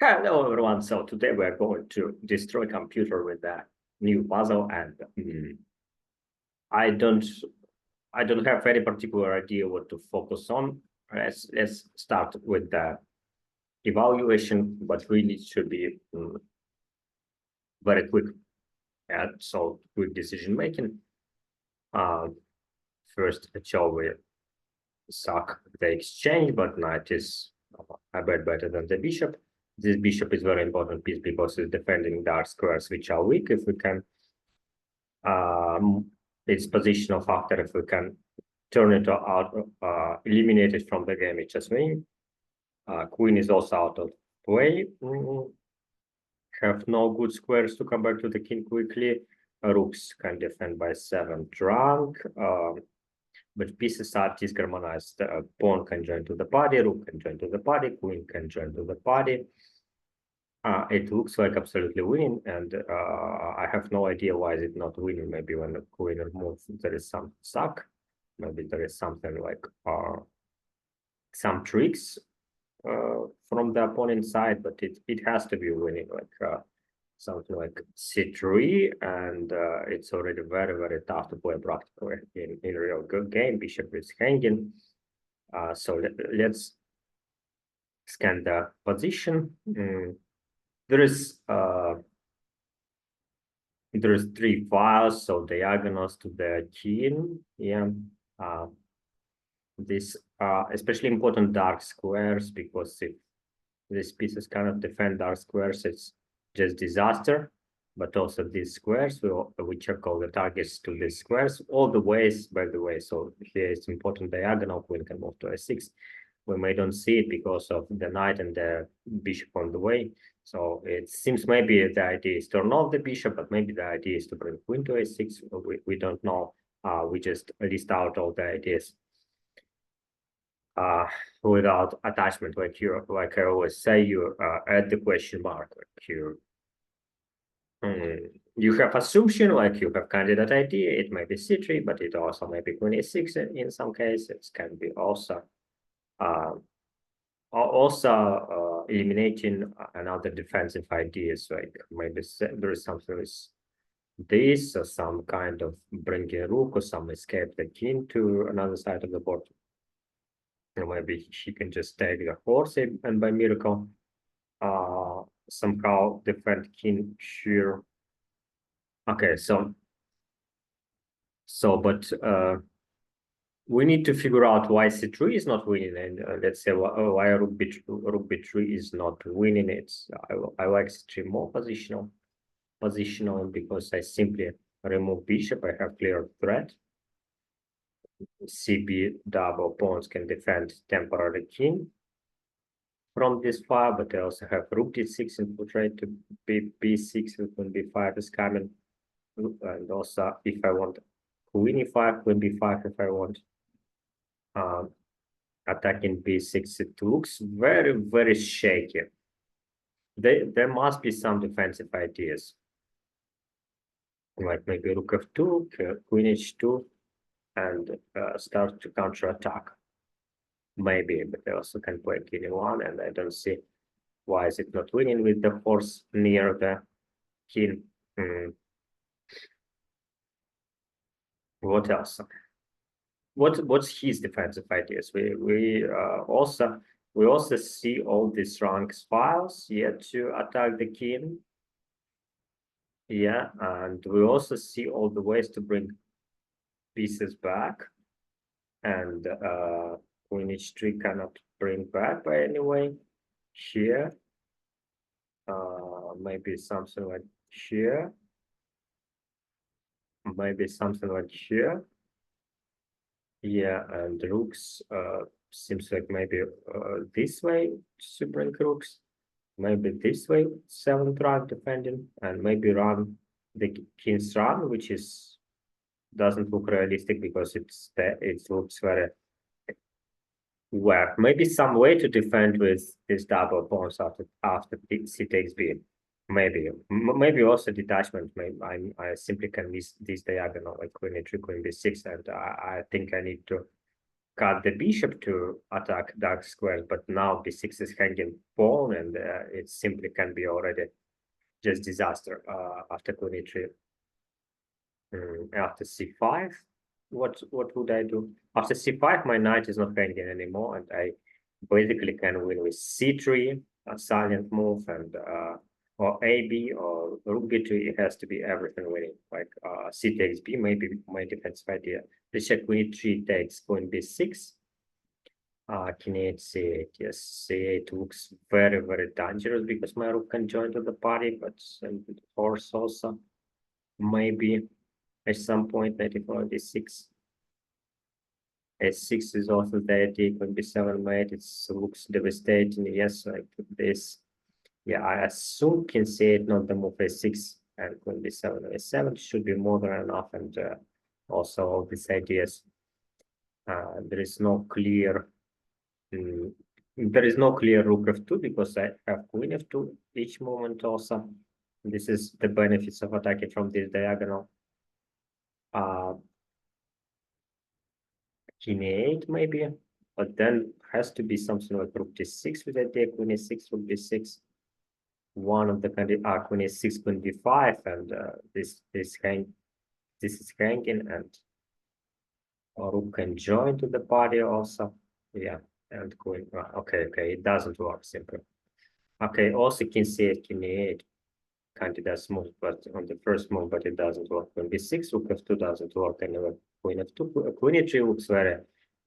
Hello everyone, so today we're going to destroy computer with a new puzzle, and I don't have any particular idea what to focus on. Let's start with the evaluation, but really it should be very quick, so quick decision making. First, shall we suck the exchange, but knight is a bit better than the bishop. This bishop is very important piece because it's defending dark squares which are weak. If we can its positional factor, if we can turn it out, eliminate it from the game, it's just winning. Queen is also out of play. Have no good squares to come back to the king quickly. Rooks can defend by 7 drunk. But pieces are disharmonized. The pawn can join to the party, rook can join to the party, queen can join to the party. It looks like absolutely winning, and I have no idea why is it not winning. Maybe when the queen moves, there is some suck. Maybe there is something like some tricks from the opponent side, but it has to be winning, like something like c3, and it's already very tough to play practically in real good game. Bishop is hanging, so let's scan the position. There is 3 files, so diagonals to the king. This especially important dark squares, because if these pieces cannot defend dark squares, it's just disaster. But also these squares, which are called the targets to these squares, all the ways, by the way. So here it's important diagonal, queen can move to a6. We may don't see it because of the knight and the bishop on the way. So it seems maybe the idea is to turn off the bishop, but maybe the idea is to bring queen to a6. We don't know. We just list out all the ideas without attachment, like I always say, you add the question mark, like you have assumption, like you have candidate idea. It may be c3, but it also may be queen a6 in some cases. It can be also eliminating another defensive ideas, like maybe there is something with this, or some kind of bringing a rook, or some escape the king to another side of the board. Or maybe she can just take the horse and by miracle somehow defend king here. Okay, but we need to figure out why c3 is not winning, and let's say why rook b3 is not winning. It's I like c3 more positional because I simply remove bishop. I have clear threat. cb double pawns can defend temporary king from this file, but I also have rook d6 infiltrate to b6 with queen b5 is coming, and also if I want queen e5, queen b5 if I want. Attacking b6, it looks very shaky. There must be some defensive ideas, like maybe rook f2, queen h2, and start to counterattack. Maybe, but I also can play king e1, and I don't see why is it not winning with the horse near the king. What else? What's his defensive ideas? We also see all these ranks files to attack the king. And we also see all the ways to bring pieces back, and queen h3 cannot bring back by any way. Here, maybe something like here, maybe something like here. And rooks seems like maybe this way to bring rooks, maybe this way 7th rank defending, and maybe run the king's run, which is doesn't look realistic because it looks very weak. Maybe some way to defend with this double pawns after c takes b. Maybe also detachment. Maybe I simply can miss this diagonal, like queen e3, queen b6, and I think I need to cut the bishop to attack dark square, but now b6 is hanging pawn, and it simply can be already just disaster after queen e3. After c5, what would I do? After c5, my knight is not hanging anymore, and I basically can win with c3, a silent move, and or ab or rook b2. It has to be everything winning. Like c takes b, maybe my defensive idea. Let's check queen e3 takes queen b6. King e8, c8. Yes, c8 looks very, very dangerous because my rook can join to the party, but horse also maybe at some point 94 d6. a6 is also the idea. Queen b7 mate. It looks devastating. Yes, like this. Yeah, I assume king c8, not the move a6, and queen b7 a7 should be more than enough. And also all these ideas. There is no clear. There is no clear rook f2 because I have queen f2 each moment also. This is the benefits of attacking from this diagonal. King a8 maybe, but then has to be something like rook d6 with idea, queen a6, rook d6. One of the candidates, queen a6, queen d5, and this is hanging, and rook can join to the party also. Yeah, and queen. Okay, it doesn't work simply. Okay, also king c8, king a8 candidates move, but on the first move, but it doesn't work. Queen b6, rook f2 doesn't work anyway. Queen f2, queen e3 looks very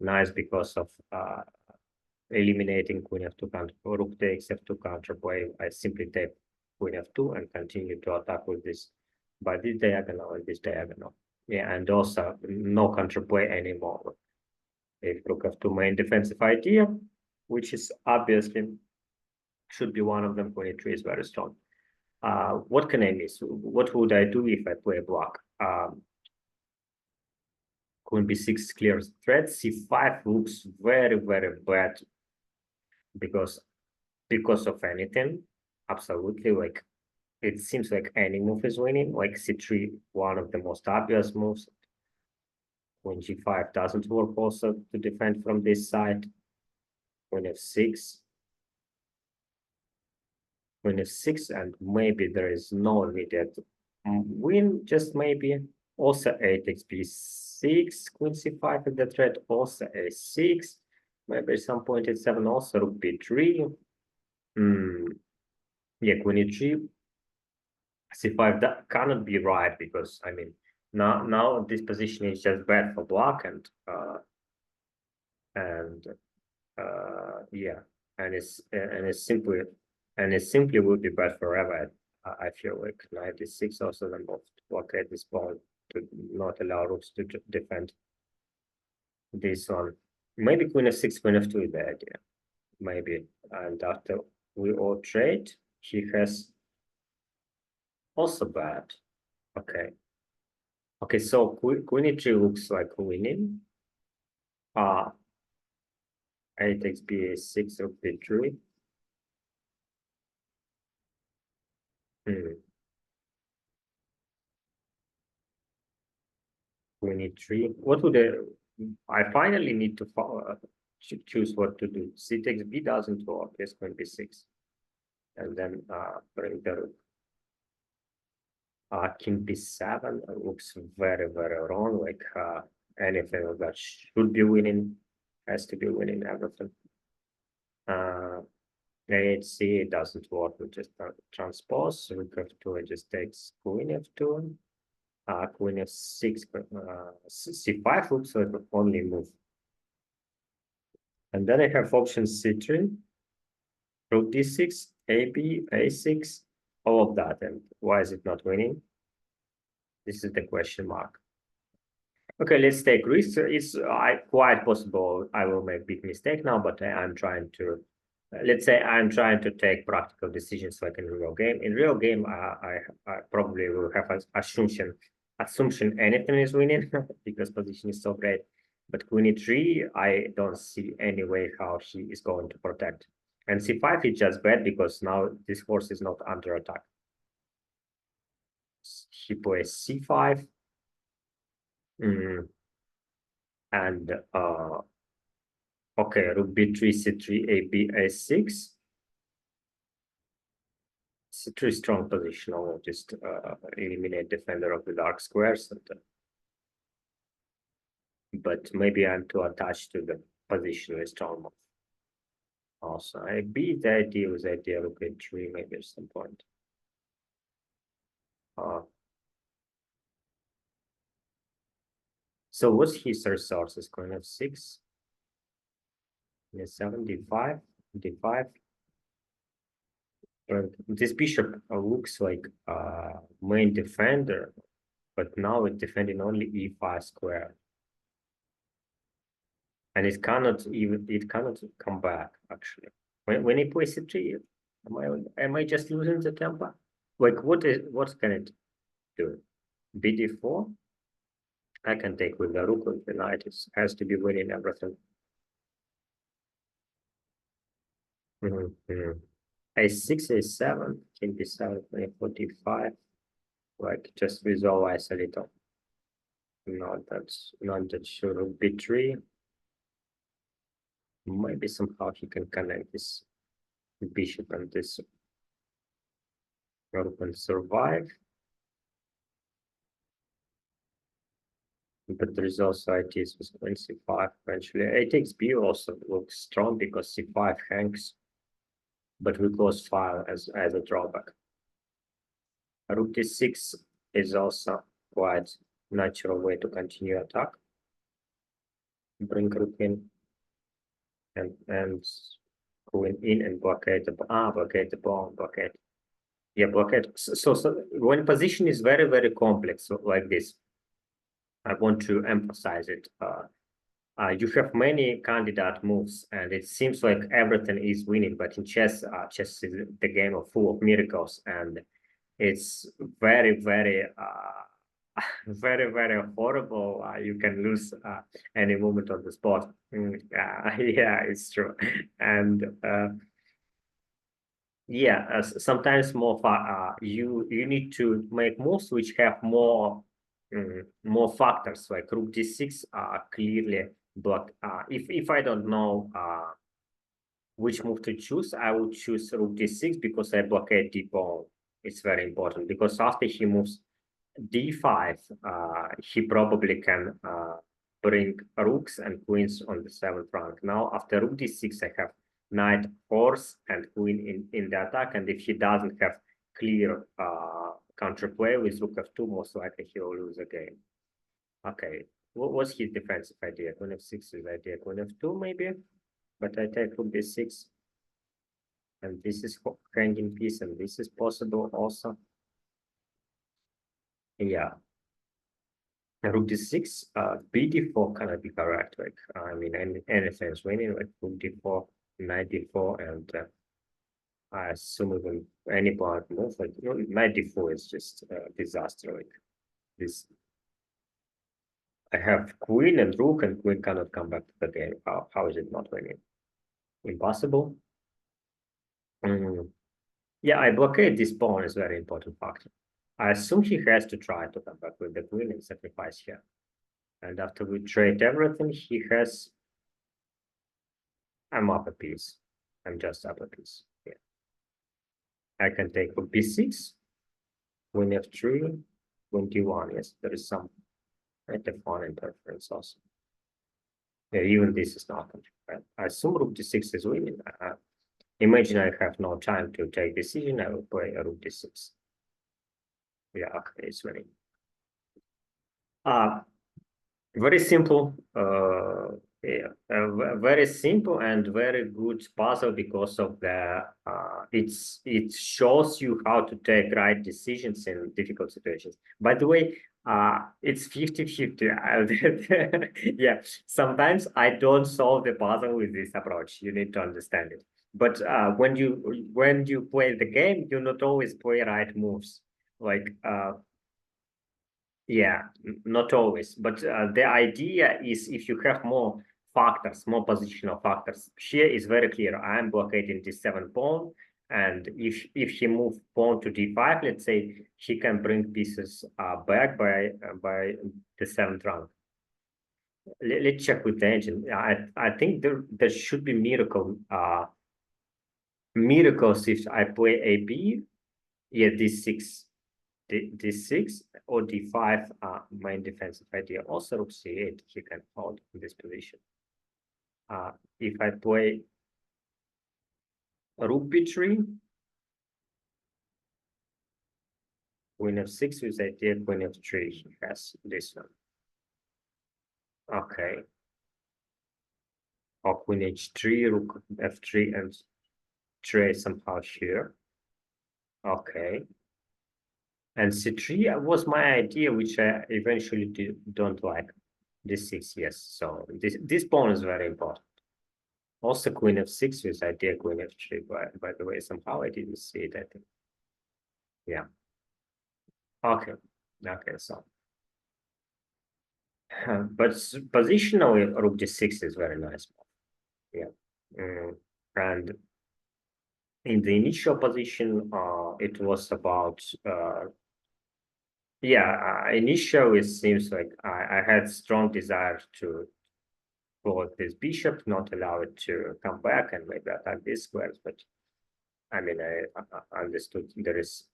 nice because of eliminating queen f2 counter. Rook takes f2 counterplay. I simply take queen f2 and continue to attack with this by this diagonal and this diagonal. Yeah, and also no counterplay anymore. If rook f2 main defensive idea, which is obviously should be one of them. Queen e3 is very strong. What can I miss? What would I do if I play a block? Queen b6 clears threat. c5 looks very, very bad because of anything. Absolutely, like it seems like any move is winning. Like c3, one of the most obvious moves. Queen g5 doesn't work also to defend from this side. Queen f6. Queen f6, and maybe there is no immediate win, just maybe. Also 8 takes b6, queen c5 with the threat, also a6, maybe at some point at 7, also rook b3. Yeah, queen e3, c5, that cannot be right because I mean now this position is just bad for black, and yeah, and it's simply would be bad forever. I feel like knight d6 also then both blockade this pawn to not allow rooks to defend this one. Maybe queen f6, queen f2 is the idea. Maybe. And after we all trade, he has also bad. Okay. Okay, so queen e3 looks like winning. A takes b6, rook b3. Queen e3. What would I finally need to choose what to do. C takes b doesn't work. Yes, queen b6, and then bring the king b7 looks very, very wrong. Like anything that should be winning has to be winning everything. a8c doesn't work. We just transpose. Rook f2 it just takes queen f2. Queen f6, c5 looks like the only move. And then I have option c3, rook d6, ab, a6, all of that. And why is it not winning? This is the question mark. Okay, let's take risks. It's quite possible I will make big mistake now, but I'm trying to, let's say I'm trying to take practical decisions like in real game. In real game, I probably will have an assumption anything is winning because position is so great. But queen e3, I don't see any way how he is going to protect. And c5 is just bad because now this horse is not under attack. He plays c5. And Okay, rook b3, c3, ab, a6. C3 strong position. I will just eliminate defender of the dark squares. But maybe I'm too attached to the position with strong move. Also, I beat the idea with the idea rook a3 maybe at some point. So what's his resources? Queen f6, d7, d5, d5. This bishop looks like main defender, but now it's defending only e5 square. And it cannot come back actually. When he plays c3, am I just losing the tempo? Like what can it do? bd4? I can take with the rook with the knight. It has to be winning everything. a6, a7, king b7, queen 45. Like just visualize a little. Not that sure. Rook b3. Maybe somehow he can connect this bishop and this rook and survive. But there is also ideas with queen c5 eventually. A takes b also looks strong because c5 hangs, but we close file as a drawback. Rook d6 is also quite natural way to continue attack. Bring rook in and queen in and blockade the pawn, blockade. Yeah, blockade. So when position is very, very complex, so like this, I want to emphasize it. You have many candidate moves, and it seems like everything is winning. But in chess, chess is the game of full of miracles, and it's very, very, very, very horrible. You can lose any moment on the spot. Yeah, it's true, and yeah, sometimes more you need to make moves which have more factors, like rook d6 clearly block. If I don't know which move to choose, I will choose rook d6 because I blockade d pawn. It's very important because after he moves d5, he probably can bring rooks and queens on the 7th rank. Now after rook d6, I have knight, horse, and queen in the attack. And if he doesn't have clear counterplay with rook f2, most likely he will lose the game. Okay, what was his defensive idea? Queen f6 is idea. Queen f2 maybe, but I take rook d6, and this is hanging piece, and this is possible also. Yeah. Rook d6, bd4 cannot be correct. Like I mean, anything is winning. Like rook d4, knight d4, and I assume even any pawn move. Like knight d4 is just a disaster. Like this, I have queen and rook, and queen cannot come back to the game. How is it not winning? Impossible. Yeah, I blockade this pawn is a very important factor. I assume he has to try to come back with the queen and sacrifice here. And after we trade everything, he has. I'm up a piece. I'm just up a piece. Yeah. I can take rook b6, queen f3, queen d1. Yes, there is some f1 interference also. Yeah, even this is not right. I assume rook d6 is winning. Imagine I have no time to take decision. I will play a rook d6. Yeah, okay, it's winning. Very simple. Yeah, very simple and very good puzzle because of the it shows you how to take right decisions in difficult situations. By the way, it's 50-50. Yeah, sometimes I don't solve the puzzle with this approach. You need to understand it. But when you play the game, you not always play right moves. Like yeah, not always, but the idea is if you have more factors, more positional factors, here is very clear. I am blockading d7 pawn, and if he move pawn to d5, let's say, he can bring pieces back by the 7th rank. let's check with the engine. I think there should be miracles if I play AB. Yeah, D6, D6 or D5. Main defensive idea. Also rook C8. He can hold in this position. If I play rook B3, queen f6 with idea queen f3. He has this one. Okay. Or queen h3, rook f3, and trade somehow here. Okay. And c3 was my idea, which I eventually don't like. D6, yes. So this pawn is very important. Also, queen f6 with idea queen f3. By the way, somehow I didn't see it. I think. Yeah. Okay. Okay. So, but positionally, rook d6 is very nice. Yeah. And in the initial position, it was about yeah. Initially, it seems like I had strong desire to block this bishop, not allow it to come back and maybe attack these squares. But I mean, I understood there is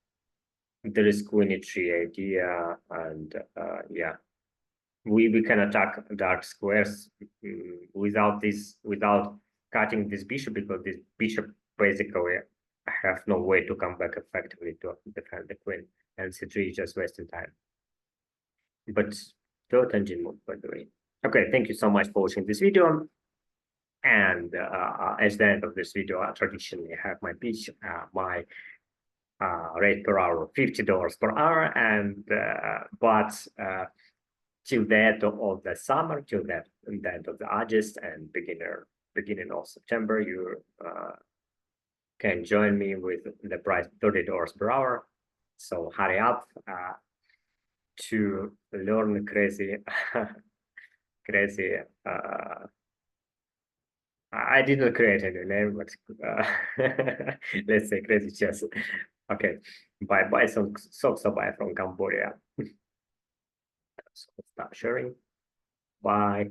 queen e3 idea, and yeah, we can attack dark squares without cutting this bishop, because this bishop basically have no way to come back effectively to defend the queen, and c3 is just wasting time. But third engine move, by the way. Okay, thank you so much for watching this video. And at the end of this video, I traditionally have my pitch, my rate per hour, $50 per hour, and but till the end of the summer, till the end of the August and beginning of September, you can join me with the price $30 per hour. So hurry up to learn crazy, crazy. I didn't create any name, but let's say crazy chess. Okay, buy some socks buy from Cambodia. So start sharing. Bye.